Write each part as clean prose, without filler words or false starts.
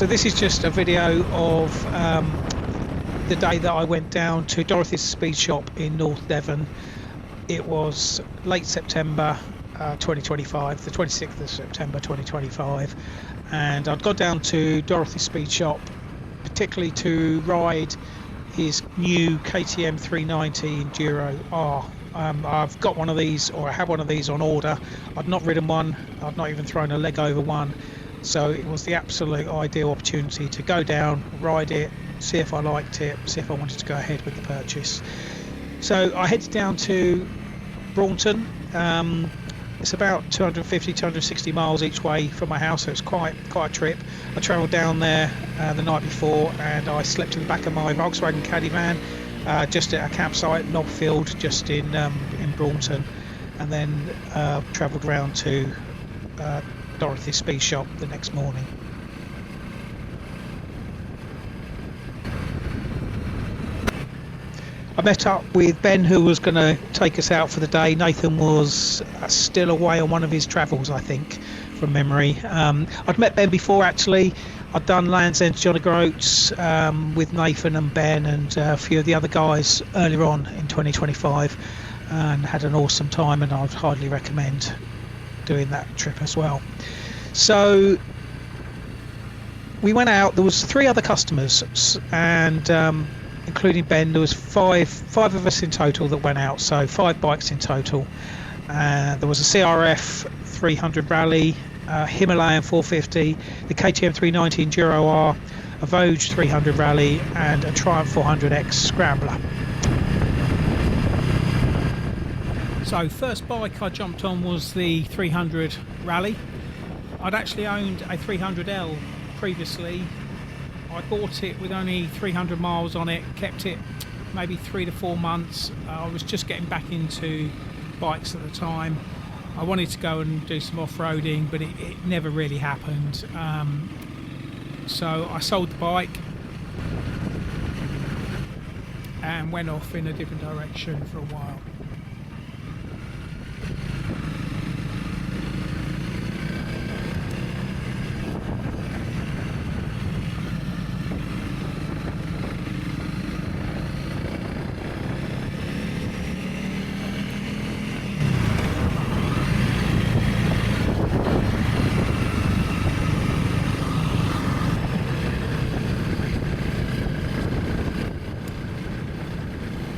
So this is just a video of the day that I went down to Dorothy's speed shop in North Devon. It was late September 2025, the 26th of September 2025, and I'd got down to Dorothy's speed shop particularly to ride his new KTM 390 Enduro R. I've got one of these, or I have one of these on order. I'd not ridden one, I'd not even thrown a leg over one, so it was the absolute ideal opportunity to go down, ride it, see if I liked it, see if I wanted to go ahead with the purchase. So I headed down to Braunton. It's about 250-260 miles each way from my house, so it's quite a trip. I travelled down there the night before, and I slept in the back of my Volkswagen Caddy van just at a campsite, Knobfield, just in Braunton, and then travelled round to Dorothy's speed shop the next morning. I met up with Ben, who was going to take us out for the day. Nathan was still away on one of his travels, I think, from memory. I'd met Ben before, actually. I'd done Land's End John O'Groats with Nathan and Ben and a few of the other guys earlier on in 2025, and had an awesome time, and I'd highly recommend doing that trip as well. So we went out. There was 3 other customers, and including Ben, there was five of us in total that went out, so 5 bikes in total. There was a CRF 300 Rally, Himalayan 450, the KTM 390 Enduro R, a Voge 300 Rally, and a Triumph 400X Scrambler. So first bike I jumped on was the 300 Rally. I'd actually owned a 300L previously. I bought it with only 300 miles on it, kept it maybe 3 to 4 months. I was just getting back into bikes at the time. I wanted to go and do some off-roading, but it never really happened. So I sold the bike and went off in a different direction for a while.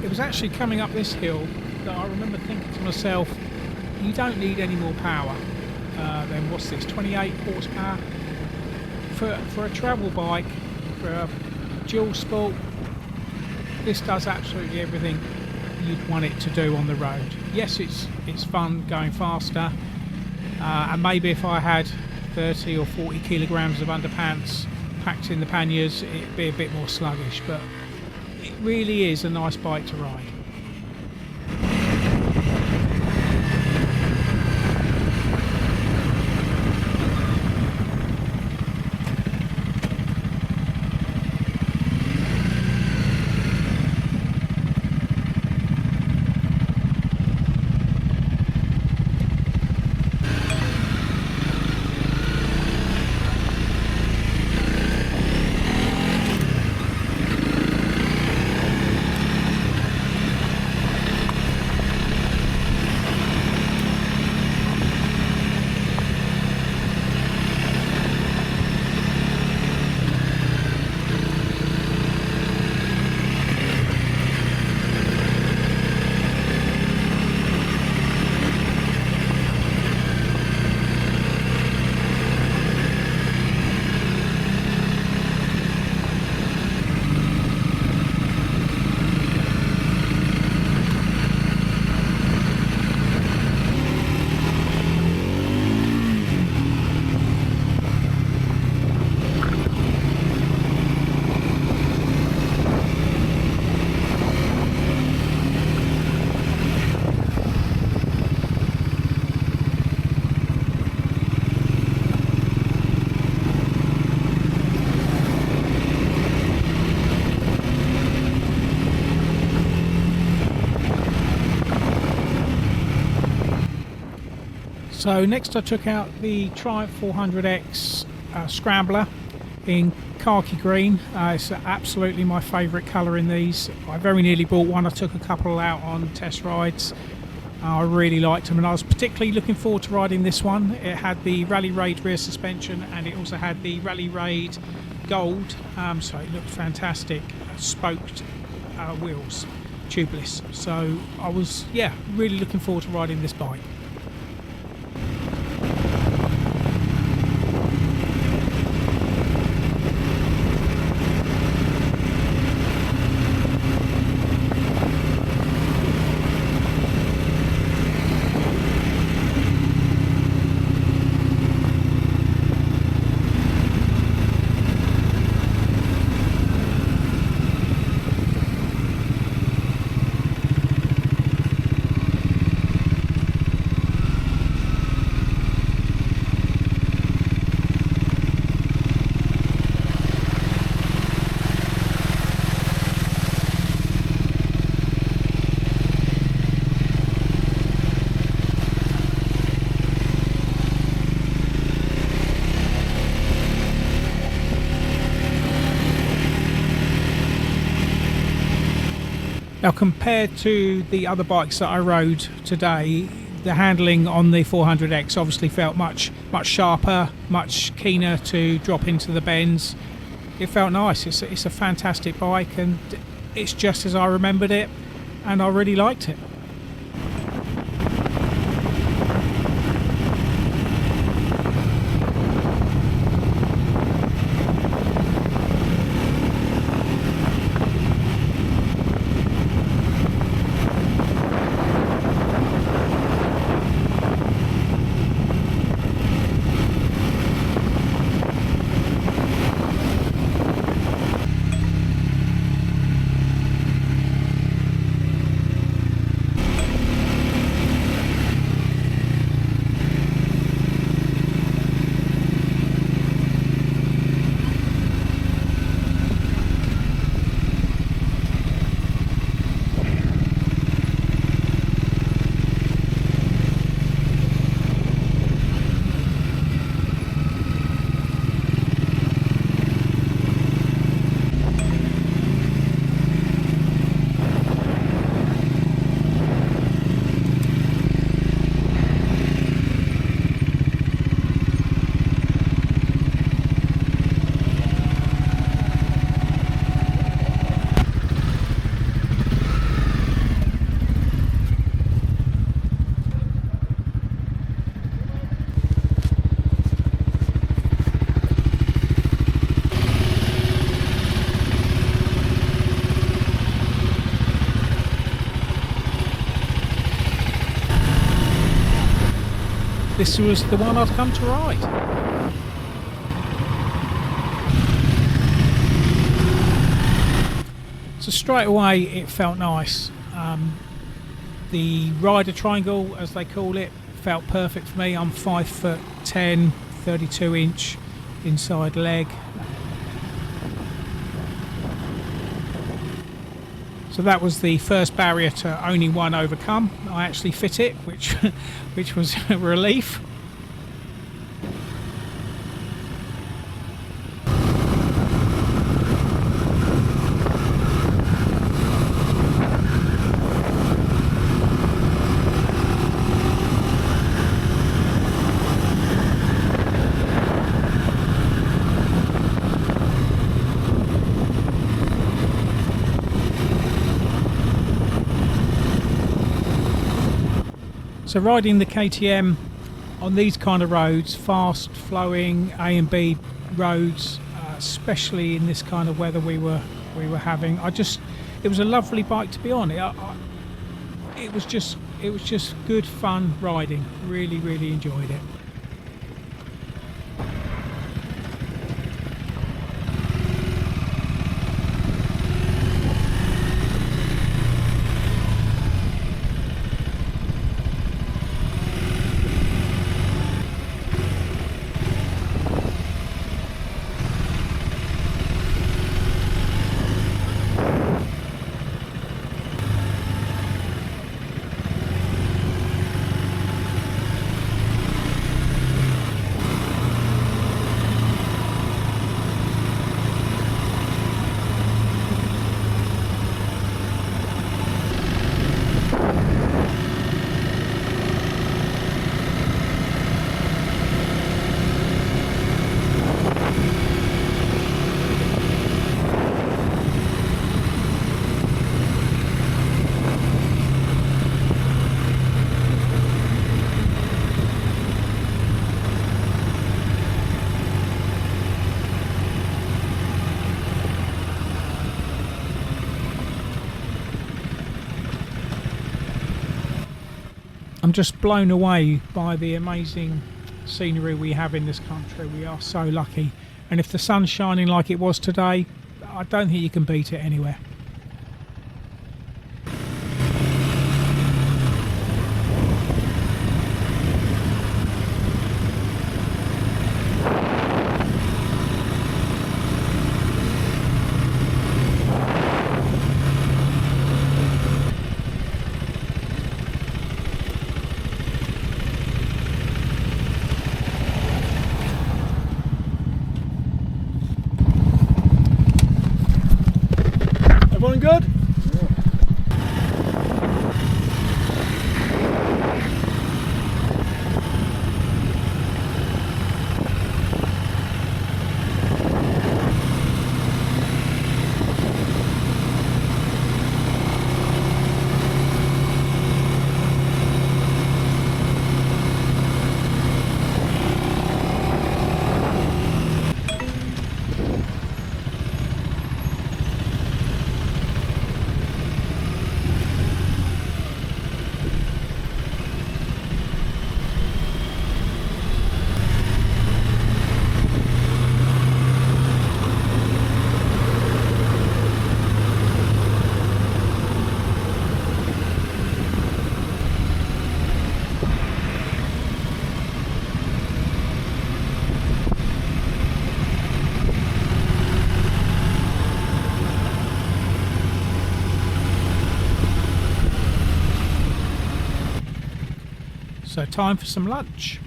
It was actually coming up this hill that I remember thinking to myself, you don't need any more power. Then what's this, 28 horsepower? For a travel bike, for a dual sport, this does absolutely everything you'd want it to do on the road. Yes, it's fun going faster, and maybe if I had 30 or 40 kilograms of underpants packed in the panniers, it'd be a bit more sluggish, but it really is a nice bike to ride. So next I took out the Triumph 400X Scrambler. in khaki green. It's absolutely my favourite colour in these. I very nearly bought one. I took a couple out on test rides. I really liked them, and I was particularly looking forward to riding this one. It had the Rally Raid rear suspension, and it also had the Rally Raid Gold, so it looked fantastic. Spoked wheels, tubeless. So I was, really looking forward to riding this bike. Now, compared to the other bikes that I rode today, the handling on the 400X obviously felt much sharper, much keener to drop into the bends. It felt nice. It's a fantastic bike, and it's just as I remembered it, and I really liked it. This was the one I'd come to ride. So straight away it felt nice. The rider triangle, as they call it, felt perfect for me. I'm 5'10", 32-inch inside leg. So that was the first barrier to only one overcome. I actually fit it, which was a relief. So riding the KTM on these kind of roads, fast flowing A and B roads, especially in this kind of weather we were having, it was a lovely bike to be on. It was just good fun riding. Really enjoyed it. I'm just blown away by the amazing scenery we have in this country. We are so lucky, and if the sun's shining like it was today, I don't think you can beat it anywhere. Everyone good? So time for some lunch.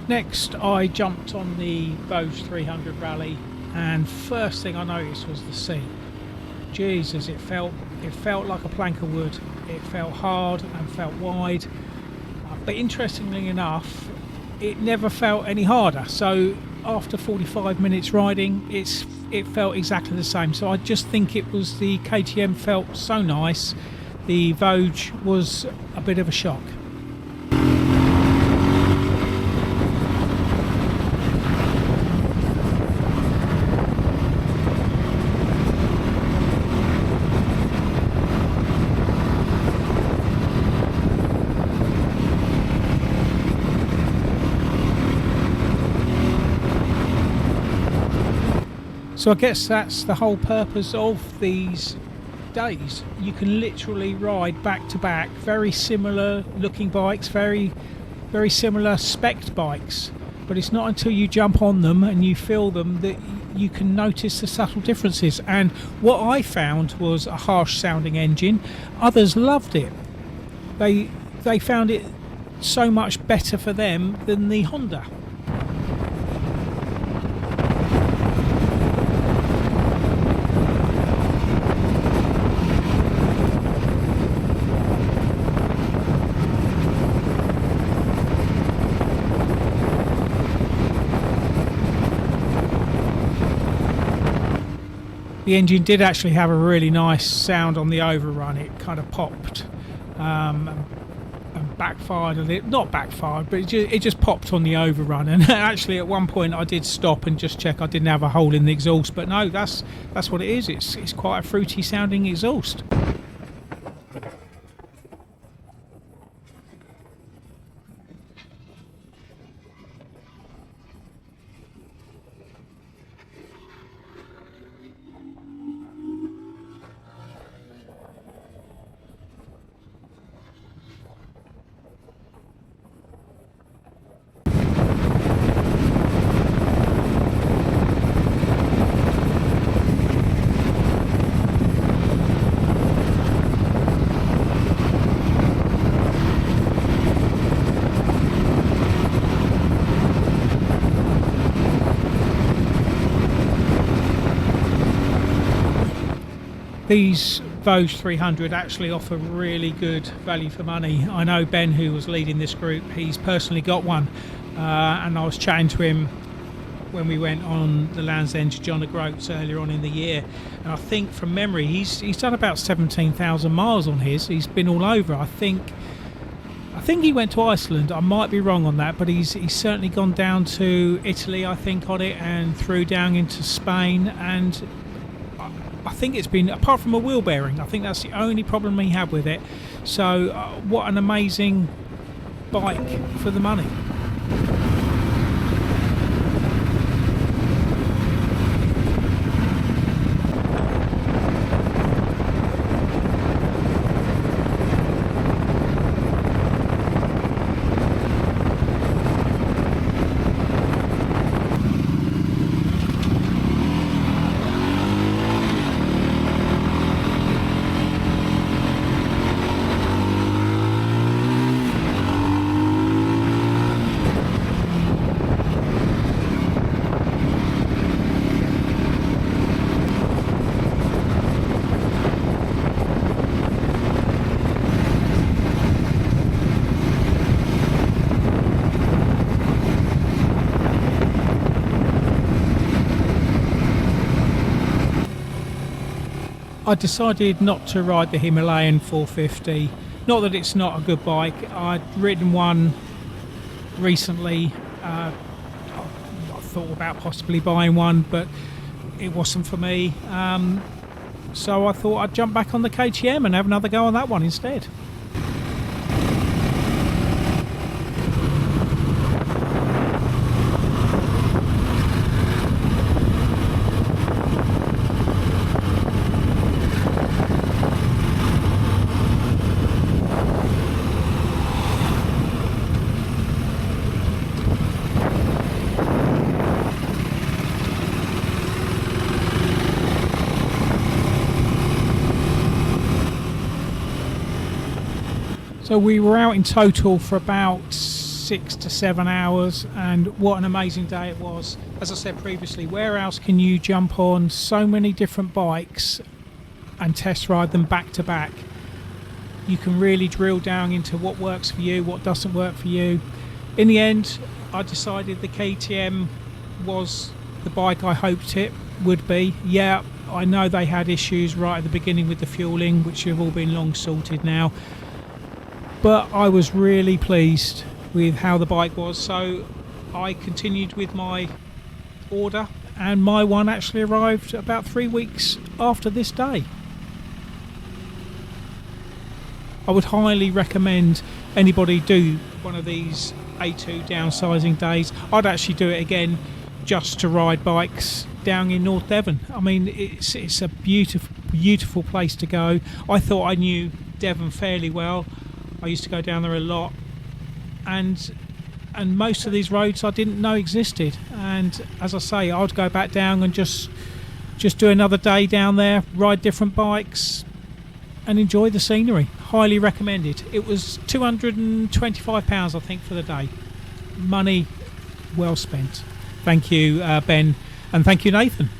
Next, I jumped on the Voge 300 Rally, and first thing I noticed was the seat. Jesus, it felt like a plank of wood. It felt hard and felt wide, but interestingly enough, it never felt any harder. So after 45 minutes riding, it felt exactly the same. So I just think it was the KTM felt so nice. The Voge was a bit of a shock. So I guess that's the whole purpose of these days. You can literally ride back to back very similar looking bikes, very similar spec'd bikes, but it's not until you jump on them and you feel them that you can notice the subtle differences. And what I found was a harsh sounding engine. Others loved it. They found it so much better for them than the Honda. The engine did actually have a really nice sound on the overrun. It kind of popped and backfired a little. Not backfired, but it just popped on the overrun. And actually at one point I did stop and just check I didn't have a hole in the exhaust. But no, that's what it is. It's quite a fruity sounding exhaust. these Voge 300 actually offer really good value for money. I know Ben, who was leading this group, he's personally got one, and I was chatting to him when we went on the Land's End to John O'Groats earlier on in the year, and I think from memory he's done about 17,000 miles on his. He's been all over. I think he went to Iceland. I might be wrong on that, but he's certainly gone down to Italy, I think, on it, and through down into Spain. And I think it's been, apart from a wheel bearing, I think that's the only problem he had with it. So what an amazing bike for the money. I decided not to ride the Himalayan 450. Not that it's not a good bike. I'd ridden one recently. I thought about possibly buying one, but it wasn't for me. So I thought I'd jump back on the KTM and have another go on that one instead. So we were out in total for about 6 to 7 hours, and what an amazing day it was. As I said previously, where else can you jump on so many different bikes and test ride them back to back? You can really drill down into what works for you, what doesn't work for you. In the end, I decided the KTM was the bike I hoped it would be. Yeah, I know they had issues right at the beginning with the fueling, which have all been long sorted now. But I was really pleased with how the bike was, so I continued with my order, and my one actually arrived about 3 weeks after this day. I would highly recommend anybody do one of these A2 downsizing days. I'd actually do it again just to ride bikes down in North Devon. I mean, it's a beautiful place to go. I thought I knew Devon fairly well. I used to go down there a lot, and most of these roads I didn't know existed. And as I say, I'd go back down and just do another day down there, ride different bikes, and enjoy the scenery. Highly recommended. It was £225, I think, for the day. Money well spent. Thank you, Ben, and thank you, Nathan.